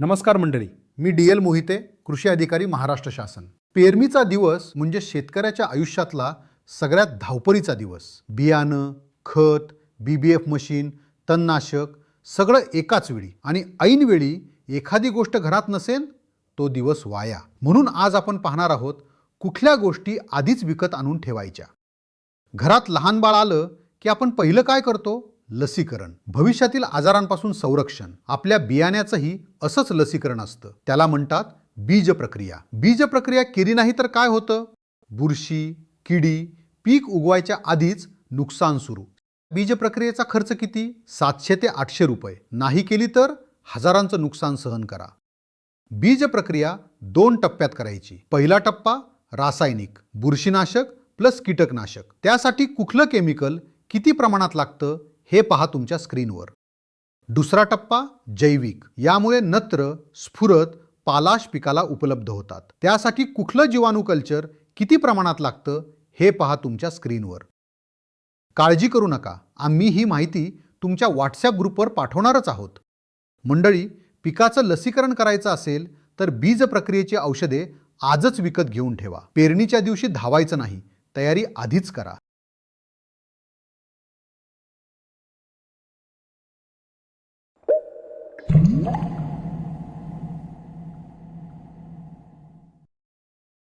नमस्कार मंडळी, मी DL मोहिते, कृषी अधिकारी, महाराष्ट्र शासन. पेरणीचा दिवस म्हणजे शेतकऱ्याच्या आयुष्यातला सगळ्यात धावपळीचा दिवस. बियाणं, खत, BBF मशीन, तणनाशक सगळं एकाच वेळी आणि ऐन वेळी एखादी गोष्ट घरात नसेल तो दिवस वाया. म्हणून आज आपण पाहणार आहोत कुठल्या गोष्टी आधीच विकत आणून ठेवायच्या. घरात लहान बाळ आलं की आपण पहिलं काय करतो? लसीकरण. भविष्यातील आजारांपासून संरक्षण. आपल्या बियाण्याचंही असंच लसीकरण असतं. त्याला म्हणतात बीज प्रक्रिया. बीज प्रक्रिया केली नाही तर काय होतं? बुरशी, किडी, पीक उगवायच्या आधीच नुकसान सुरू. बीज प्रक्रियेचा खर्च किती? 700 ते 800 रुपये. नाही केली तर हजारांचं नुकसान सहन करा. बीज प्रक्रिया 2 टप्प्यात करायची. पहिला टप्पा रासायनिक, बुरशीनाशक प्लस कीटकनाशक. त्यासाठी कुठलं केमिकल किती प्रमाणात लागतं हे पहा तुमच्या स्क्रीनवर. दुसरा टप्पा जैविक. यामुळे नत्र, स्फुरद, पालाश पिकाला उपलब्ध होतात. त्यासाठी कुठलं जीवाणू कल्चर किती प्रमाणात लागतं हे पहा तुमच्या स्क्रीनवर. काळजी करू नका, आम्ही ही माहिती तुमच्या WhatsApp ग्रुपवर पाठवणारच आहोत. मंडळी, पिकाचं लसीकरण करायचं असेल तर बीज प्रक्रियेची औषधे आजच विकत घेऊन ठेवा. पेरणीच्या दिवशी धावायचं नाही, तयारी आधीच करा.